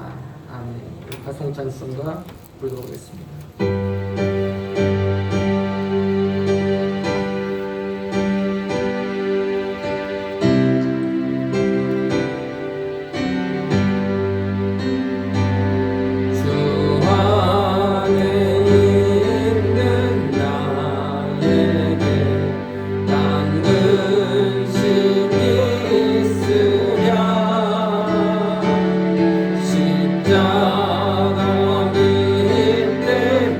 아멘. 가송 찬송가 부르도록 하겠습니다. 십자가 밑에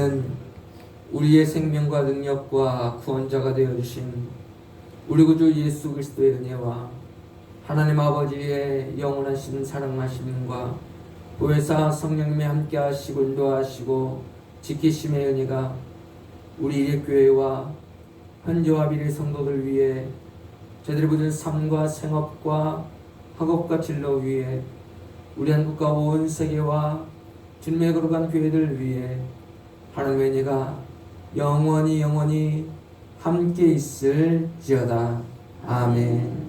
이제는 우리의 생명과 능력과 구원자가 되어주신 우리 구주 예수 그리스도의 은혜와 하나님 아버지의 영원하신 사랑하심과 보혜사 성령님이 함께하시고 인도하시고 지키심의 은혜가 우리 일교회와 현재와 미래 성도들 위해 저들의 모든 삶과 생업과 학업과 진로 위에 우리 한국과 온 세계와 주님의 거룩한 교회들 위해 하나님의 은혜가 영원히 함께 있을지어다. 아멘.